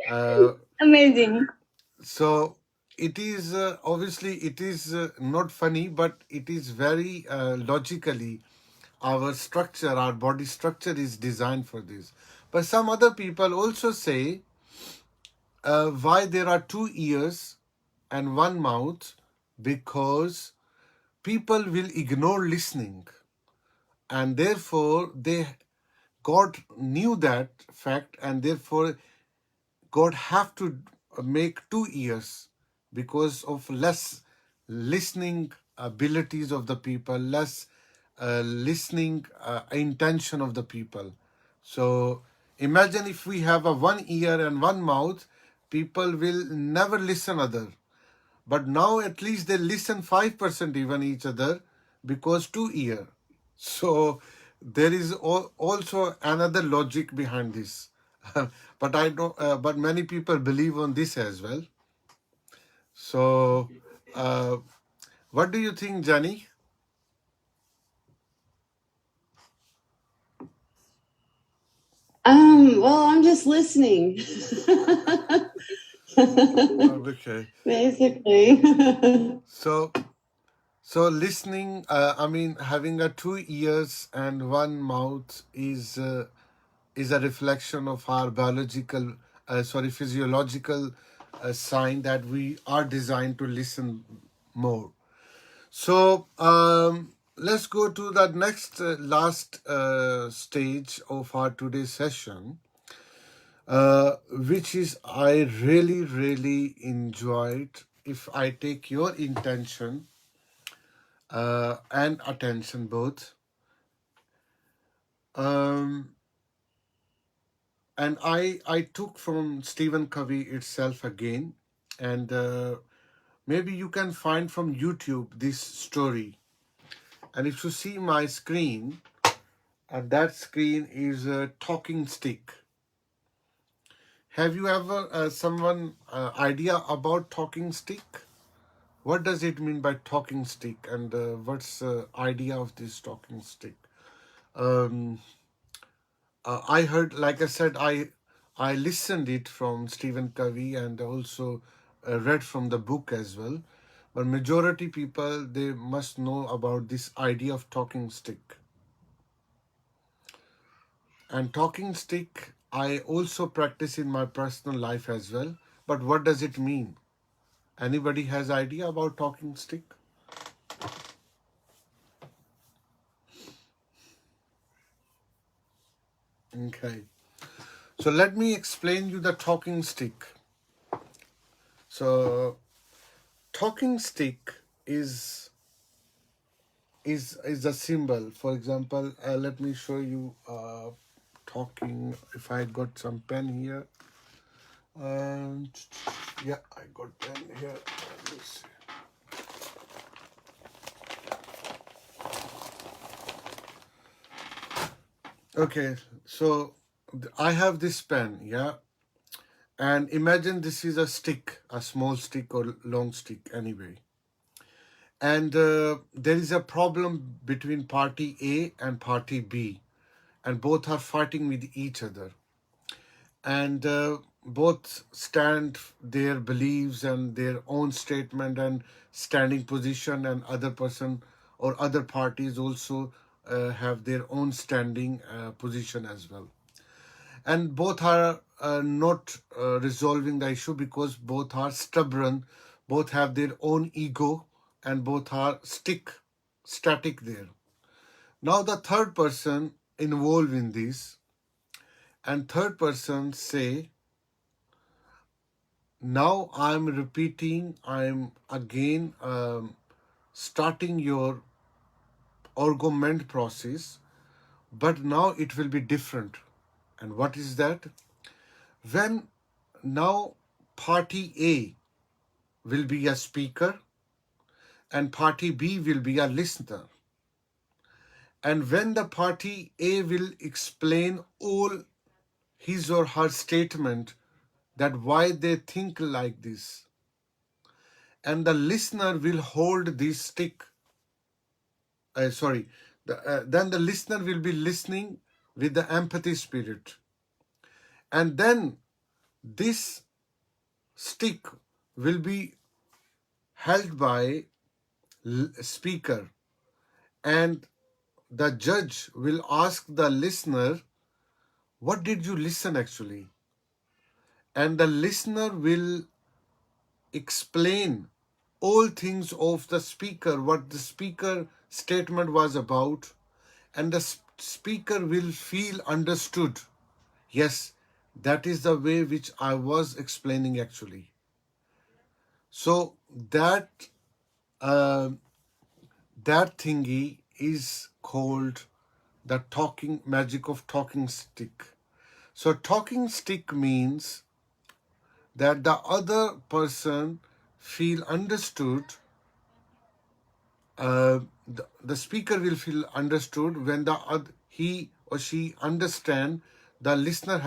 Uh, Amazing. so it is obviously it is not funny, but it is very logically our structure, our body structure is designed for this. But some other people also say why there are two ears and one mouth, because people will ignore listening, and therefore they God knew that fact, and therefore God have to make two ears because of less listening abilities of the people, less listening intention of the people. So imagine if we have a one ear and one mouth, people will never listen other. But now at least they listen 5% even each other because two ear. So there is also another logic behind this. But I don't. But many people believe on this as well. So, uh, what do you think, Jenny? Well, I'm just listening. Okay. Basically. So, listening. I mean, having a two ears and one mouth is a reflection of our biological physiological sign that we are designed to listen more. So let's go to the next last stage of our today's session, which is I really, really enjoyed. If I take your intention and attention both, um, and I took from Stephen Covey itself again, and maybe you can find from YouTube this story. And if you see my screen, and that screen is a talking stick. Have you ever someone idea about talking stick? What does it mean by talking stick, and what's the idea of this talking stick? Um, I heard, like I said, I listened it from Stephen Covey and also read from the book as well. But majority people, they must know about this idea of talking stick. And talking stick, I also practice in my personal life as well. But what does it mean? Anybody has idea about talking stick? Okay. So let me explain you the talking stick. So talking stick is a symbol. For example, let me show you talking. If I got some pen here, and yeah, I got pen here. Let me see. Okay, so I have this pen, yeah, and imagine this is a stick, a small stick or long stick, anyway. And there is a problem between party A and party B, and both are fighting with each other. And both stand their beliefs and their own statement and standing position, and other person or other parties also have their own standing position as well. And both are not resolving the issue because both are stubborn, both have their own ego, and both are static there. Now the third person involved in this, and third person say, now I'm repeating, I'm again starting your argument process, but now it will be different. And what is that? When now party A will be a speaker and party B will be a listener. And when the party A will explain all his or her statement that why they think like this, and the listener will hold this stick, then the listener will be listening with the empathy spirit. And then this stick will be held by speaker, and the judge will ask the listener, what did you listen actually? And the listener will explain all things of the speaker, what the speaker statement was about, and the speaker will feel understood. Yes, that is the way which I was explaining actually. So uh, that thingy is called the talking magic of talking stick. So talking stick means that the other person feel understood. The speaker will feel understood when he or she understand the listener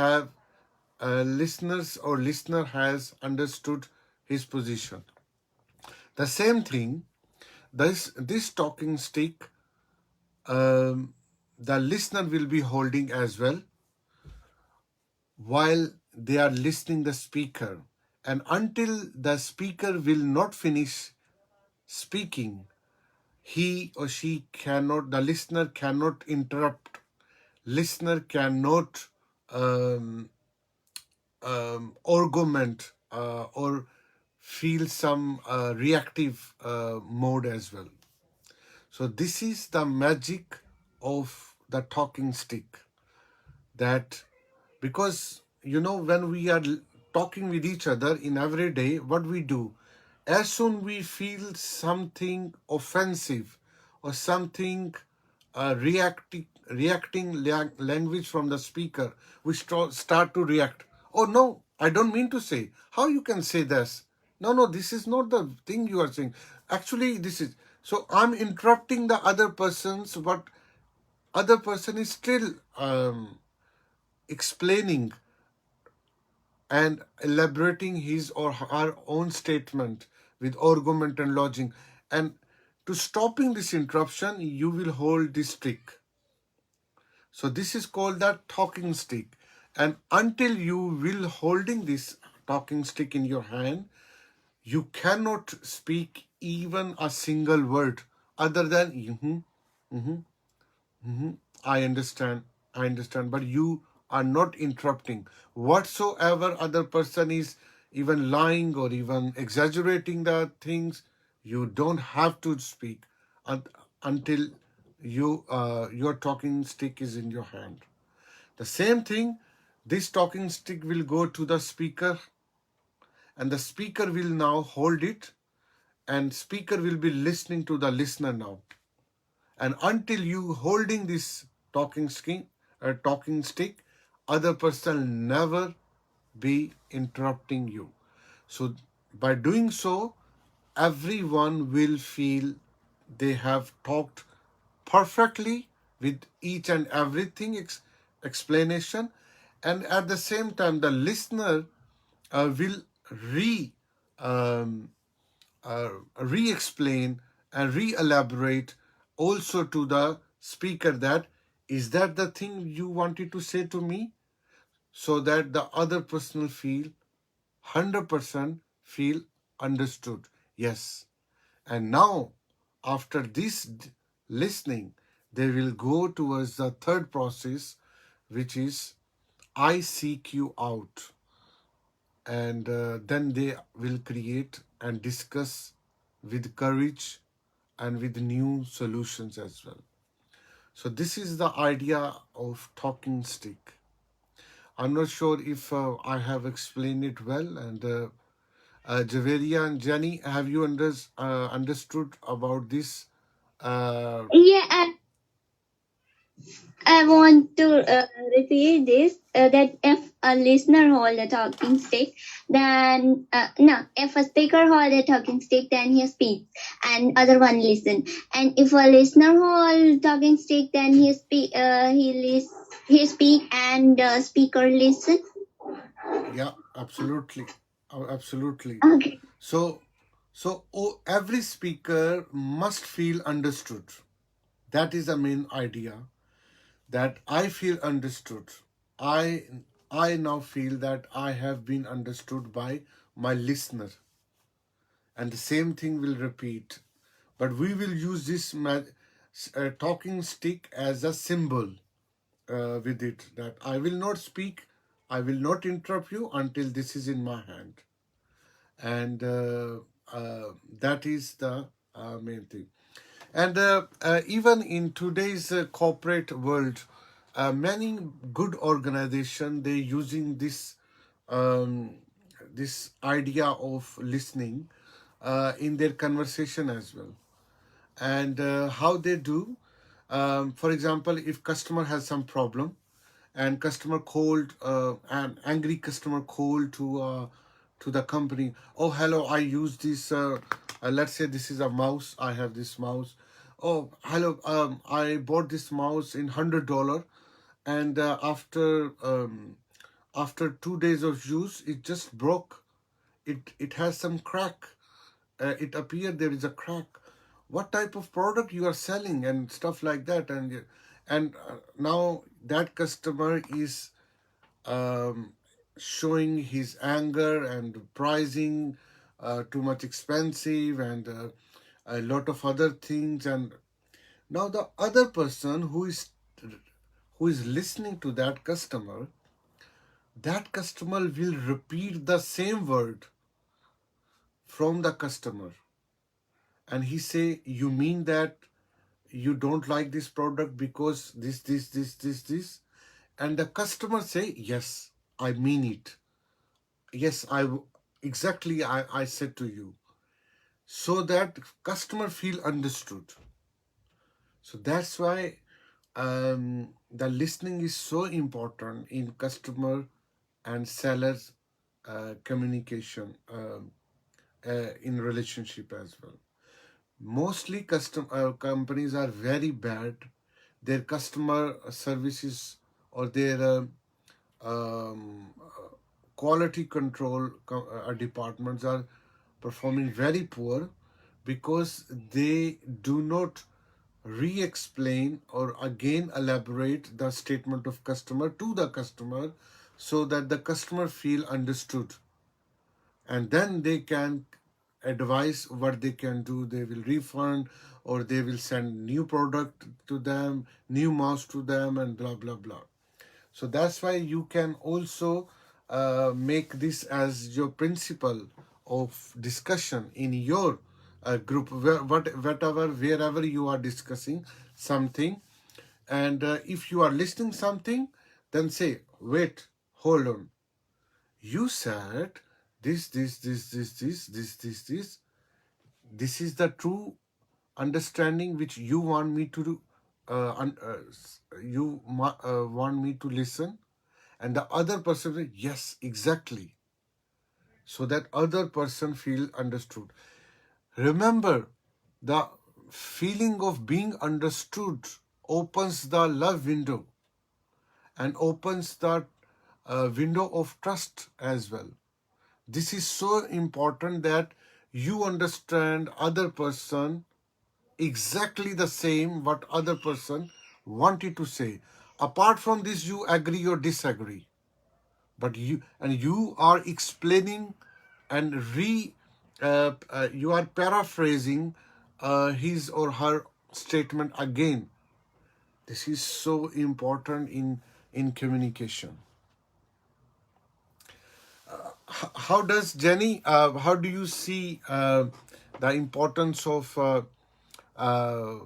has understood his position. The same thing, this talking stick, the listener will be holding as well while they are listening the speaker, and until the speaker will not finish speaking, he or she cannot, the listener cannot interrupt, listener cannot argument or feel some reactive mode as well. So this is the magic of the talking stick, that because when we are talking with each other in every day, what we do, as soon we feel something offensive or something language from the speaker, we start to react. Oh no, I don't mean to say. How you can say this? No, no, this is not the thing you are saying. Actually, this is. So I'm interrupting the other person's, but other person is still explaining and elaborating his or her own statement with argument and logic. And to stopping this interruption, you will hold this stick. So this is called the talking stick. And until you will holding this talking stick in your hand, you cannot speak even a single word other than I understand, but you are not interrupting. Whatsoever other person is even lying or even exaggerating the things, you don't have to speak until your talking stick is in your hand. The same thing, this talking stick will go to the speaker, and the speaker will now hold it, and speaker will be listening to the listener now. And until you holding this talking stick, other person never be interrupting you. So by doing so, everyone will feel they have talked perfectly with each and everything explanation, and at the same time the listener will re um, re-explain and re-elaborate also to the speaker, that is that the thing you wanted to say to me, so that the other person feel 100% feel understood. Yes. And now after this listening, they will go towards the third process, which is I seek you out. And then they will create and discuss with courage and with new solutions as well. So this is the idea of talking stick. I'm not sure if I have explained it well. And Javeria and Jenny, have you understood about this? Yeah, I want to repeat this that if a listener hold a talking stick, then no, if a speaker hold a talking stick, then he speaks and other one listen. And if a listener hold talking stick, then he speak and speaker listen. Yeah, absolutely. Absolutely. Okay. So, every speaker must feel understood. That is the main idea, that I feel understood. I I now feel that I have been understood by my listener, and the same thing will repeat. But we will use this talking stick as a symbol with it, that I will not speak, I will not interrupt you until this is in my hand, and that is the main thing. And even in today's corporate world, many good organization, they using um, this idea of listening in their conversation as well. And how they do, for example, if customer has some problem, and customer called, an angry customer called to the company. Oh, hello, I use this, let's say this is a mouse, I have this mouse. Oh, hello, I bought this mouse in $100, and after 2 days of use, it just broke. It has some crack. It appeared there is a crack. What type of product you are selling and stuff like that. And now that customer is um, showing his anger and pricing too much expensive, and a lot of other things. And now the other person who is listening to that customer, that customer will repeat the same word from the customer, and he say, you mean that you don't like this product because this, and the customer say, yes, I mean it. Yes, exactly, I said to you, so that customer feel understood. So that's why the listening is so important in customer and sellers communication, in relationship as well. Mostly companies are very bad. Their customer services or their quality control departments are performing very poor because they do not re-explain or again elaborate the statement of customer to the customer so that the customer feel understood, and then they can advise what they can do. They will refund or they will send new product to them, new mouse to them, and blah blah blah. So that's why you can also make this as your principle of discussion in your group, whatever, wherever you are discussing something. And if you are listening something, then say, wait, hold on. You said this. This is the true understanding which you want me to do. Want me to listen, and the other person will, yes, exactly, so that other person feel understood. Remember, the feeling of being understood opens the love window and opens the window of trust as well. This is so important that you understand other person exactly the same what other person wanted to say. Apart from this, you agree or disagree, but you are explaining and you are paraphrasing his or her statement again. This is so important in communication. How does Jenny? How do you see the importance of uh,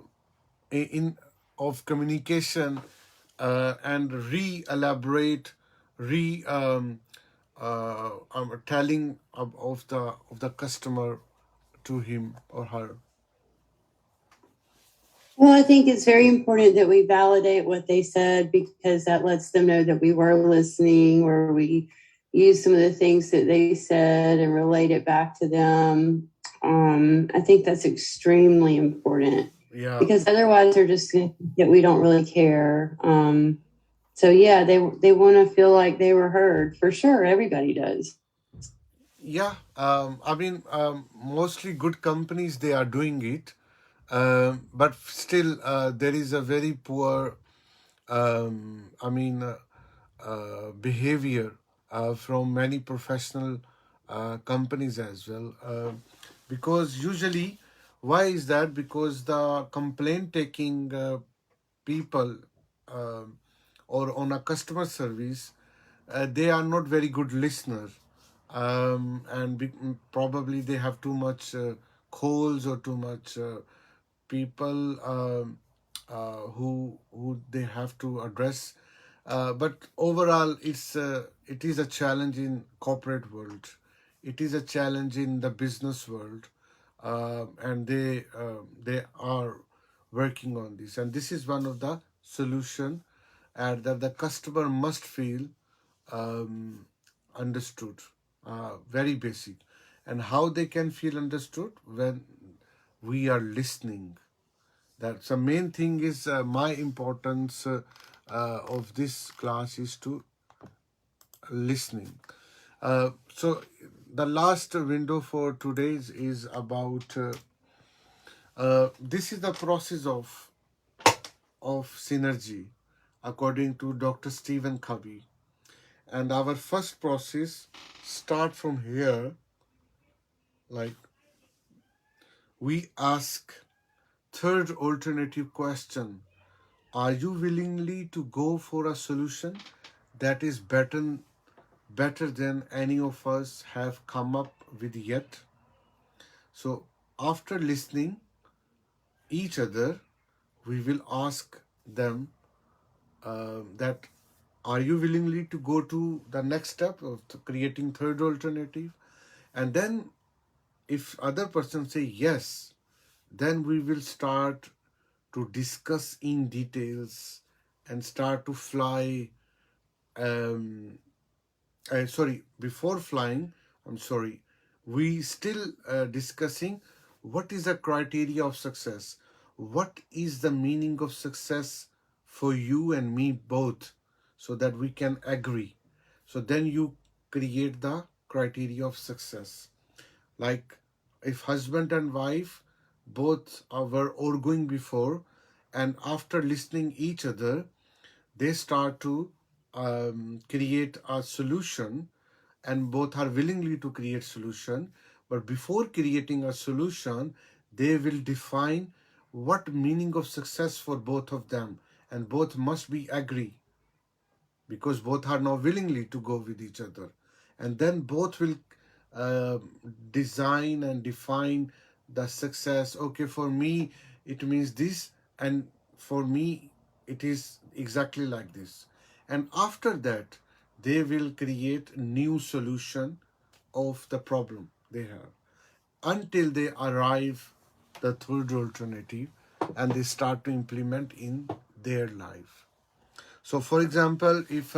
in of communication and re-elaborate, re telling of the customer to him or her? Well, I think it's very important that we validate what they said because that lets them know that we were listening, or we use some of the things that they said and relate it back to them. I think that's extremely important. Yeah. Because otherwise they're just going to think that we don't really care. So yeah, they want to feel like they were heard for sure. Everybody does. Yeah, I mean, mostly good companies they are doing it, but still there is a very poor, behavior from many professional companies as well. Because usually, why is that? Because the complaint taking people um or on a customer service, they are not very good listeners, and probably they have too much calls or too much people who they have to address. But overall, it is a challenge in corporate world. It is a challenge in the business world, and they are working on this. And this is one of the solution, and that the customer must feel um, understood. Very basic, and how they can feel understood when we are listening. That's the main thing. Is my importance of this class is to listening. So the last window for today is about this is the process of synergy according to Dr. Stephen Covey. And our first process start from here, like we ask third alternative question: are you willingly to go for a solution that is better better than any of us have come up with yet. So after listening each other, we will ask them that are you willingly to go to the next step of creating third alternative? And then if other person say yes, then we will start to discuss in details and start to fly. um, sorry, before flying, I'm sorry, we still discussing what is the criteria of success, what is the meaning of success for you and me both, so that we can agree. So then you create the criteria of success. Like if husband and wife both were arguing before, and after listening each other, they start to create a solution, and both are willingly to create solution. But before creating a solution, they will define what meaning of success for both of them, and both must be agree, because both are now willingly to go with each other. And then both will uh, design and define the success. Okay, for me it means this, and for me it is exactly like this. And after that, they will create new solution of the problem they have, until they arrive the third alternative, and they start to implement in their life. So for example, if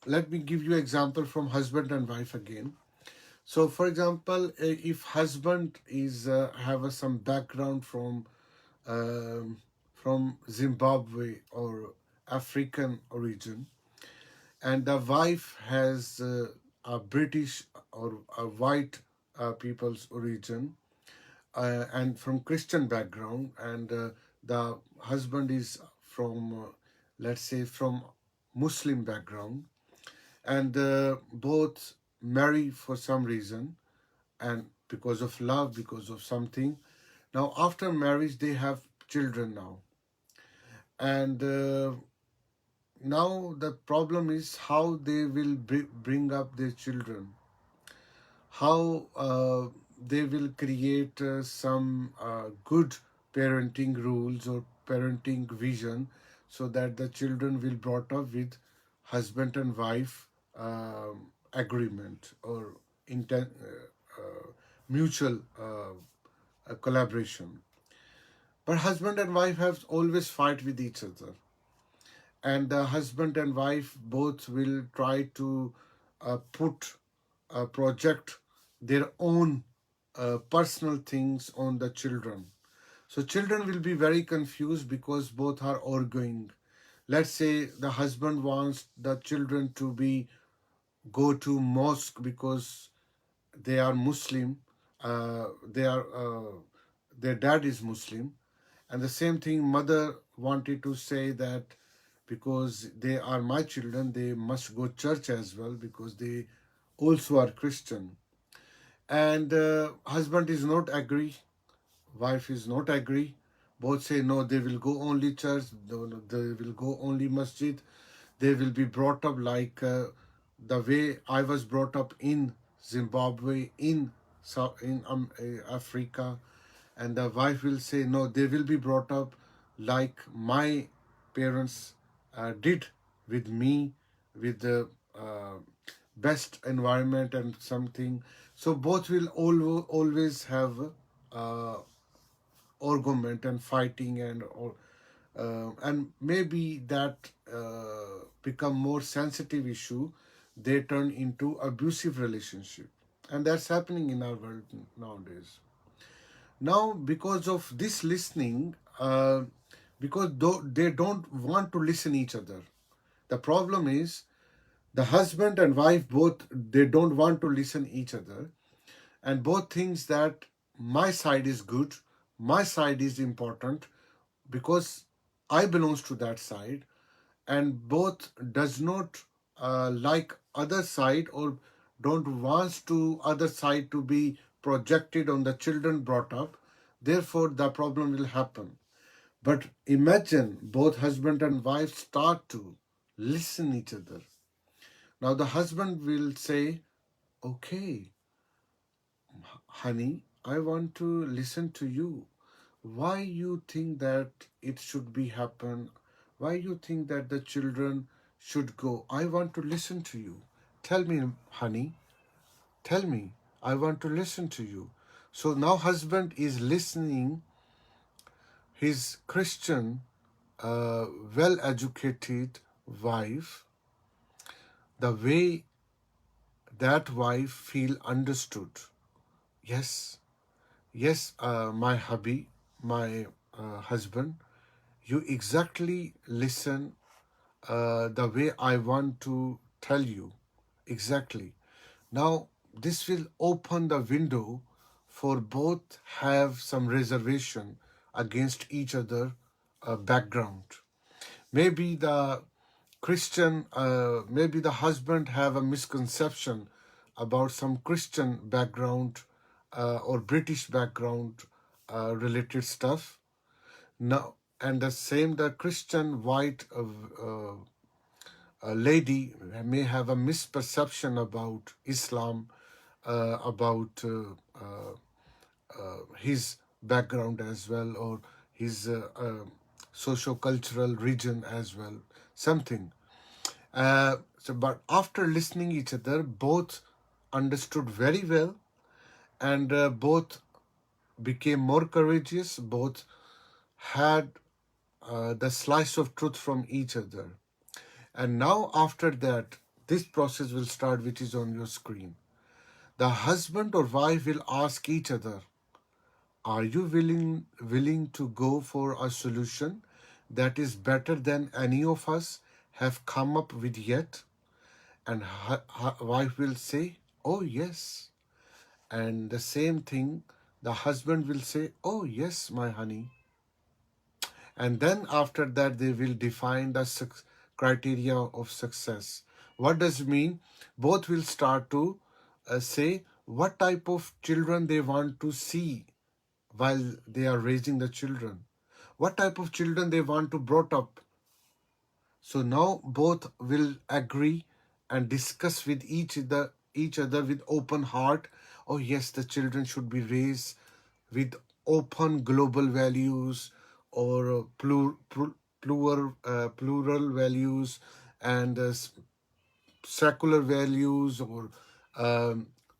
let me give you example from husband and wife again. So for example, if husband is have some background um, from Zimbabwe or African origin, and the wife has a British or a white people's origin, and from Christian background, and the husband is from let's say from Muslim background, and both marry for some reason, and because of love, because of something. Now after marriage they have children now, and now the problem is how they will bring up their children, how they will create some good parenting rules or parenting vision, so that the children will brought up with husband and wife agreement or mutual collaboration. But husband and wife have always fight with each other, and the husband and wife both will try to put project their own personal things on the children. So children will be very confused because both are arguing. Let's say the husband wants the children to be go to mosque because they are Muslim. They are their dad is Muslim, and the same thing mother wanted to say that because they are my children, they must go church as well because they also are Christian. And husband is not agree, wife is not agree. Both say no, they will go only church, no, no, they will go only masjid. They will be brought up like the way I was brought up in Zimbabwe, in Africa. And the wife will say no, they will be brought up like my parents did with me, with the best environment and something. So both will always have uh, argument and fighting, and maybe that become more sensitive issue, they turn into abusive relationship, and that's happening in our world nowadays. Now because of this listening, because they don't want to listen each other. The problem is the husband and wife both, they don't want to listen each other, and both thinks that my side is good, my side is important, because I belongs to that side, and both does not like other side, or don't wants to other side to be projected on the children brought up. Therefore the problem will happen. But imagine both husband and wife start to listen each other. Now the husband will say, okay, honey, I want to listen to you. Why you think that it should be happen? Why you think that the children should go? I want to listen to you. Tell me, honey, tell me. I want to listen to you. So now husband is listening his Christian, well-educated wife, the way that wife feel understood. Yes, yes, my hubby, my husband, you exactly listen the way I want to tell you. Exactly. Now, this will open the window for both have some reservation against each other background. Maybe the maybe the husband have a misconception about some Christian background or British background related stuff. Now, and the same, the Christian white lady may have a misperception about Islam, about his background as well, or his socio-cultural region as well, something. But after listening each other, both understood very well, and both became more courageous. Both had the slice of truth from each other. And now after that, this process will start, which is on your screen. The husband or wife will ask each other, are you willing to go for a solution that is better than any of us have come up with yet? And wife will say, oh yes. And the same thing, the husband will say, oh yes, my honey. And then after that, they will define the criteria of success. What does it mean? Both will start to say what type of children they want to see while they are raising the children. What type of children they want to brought up. So now both will agree and discuss with each other with open heart. Oh yes, the children should be raised with open global values, or plural values, and secular values, or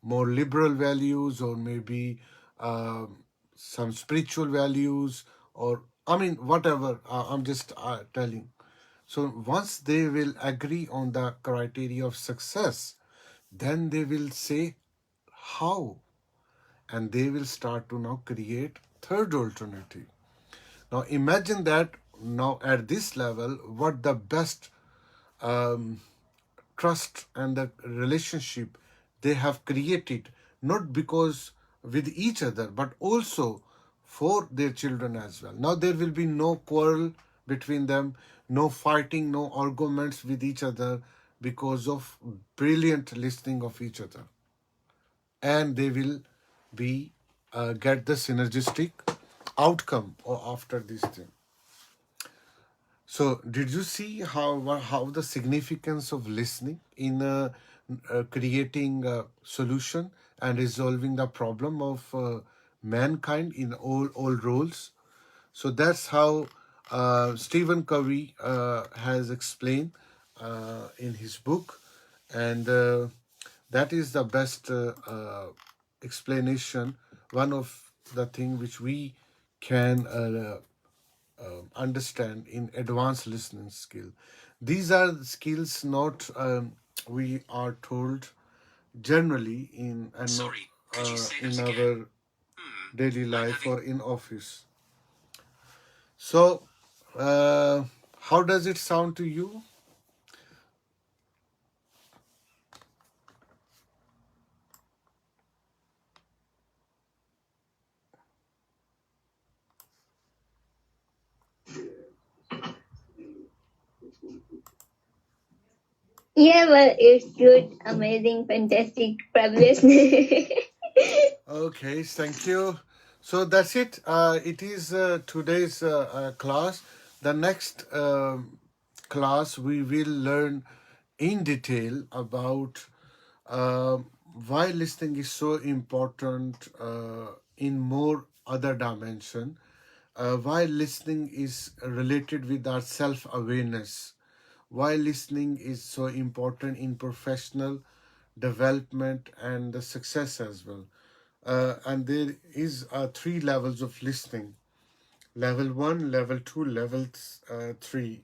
more liberal values, or maybe some spiritual values, or I mean whatever. I'm just telling. So once they will agree on the criteria of success, then they will say how, and they will start to now create third alternative. Now imagine that now at this level, what the best trust and the relationship they have created, not because with each other, but also for their children as well. Now there will be no quarrel between them, no fighting, no arguments with each other, because of brilliant listening of each other. And they will be get the synergistic outcome after this thing. So, did you see how the significance of listening in creating a solution and resolving the problem of mankind in all roles? So that's how Stephen Covey has explained in his book, and that is the best explanation. One of the thing which we can understand in advanced listening skill. These are skills not we are told generally in in our daily life or in office. So, how does it sound to you? Yeah, well, it's good, amazing, fantastic, fabulous. Okay, thank you. So that's it. It is today's class. The next class, we will learn in detail about uh, why listening is so important in more other dimension, why listening is related with our self-awareness, why listening is so important in professional development and the success as well. And there is three levels of listening: level 1, level 2, level 3,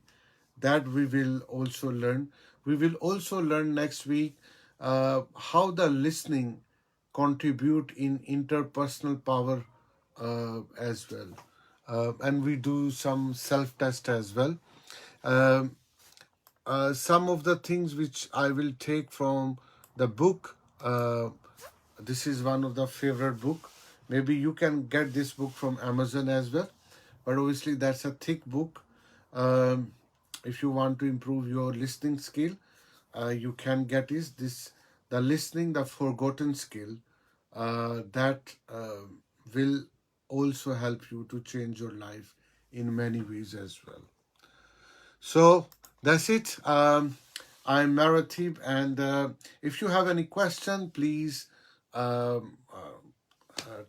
that we will also learn. We will also learn next week how the listening contribute in interpersonal power as well. And we do some self test as well. Um, some of the things which I will take from the book. This is one of the favorite book. Maybe you can get this book from Amazon as well, but obviously that's a thick book. Um, if you want to improve your listening skill, you can get this the listening, the forgotten skill that will also help you to change your life in many ways as well. So that's it. I'm Maratib, and if you have any question, please um,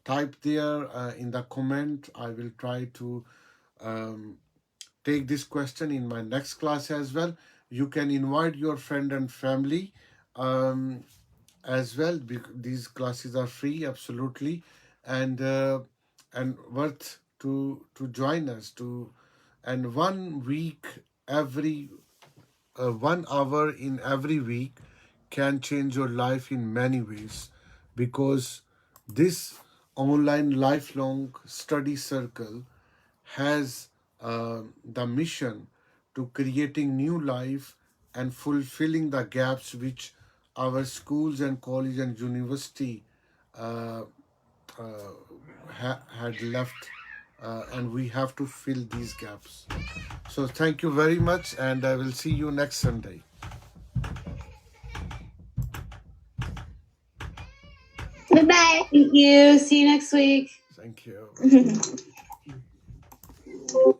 type there in the comment. I will try to um, take this question in my next class as well. You can invite your friend and family um, as well. These classes are free, absolutely, and worth to join us to. And 1 week every 1 hour in every week can change your life in many ways, because this online lifelong study circle has the mission to creating new life and fulfilling the gaps which our schools and college and university uh, had left, and we have to fill these gaps. So thank you very much, and I will see you next Sunday. Bye Thank you. See you next week. Thank you. bye.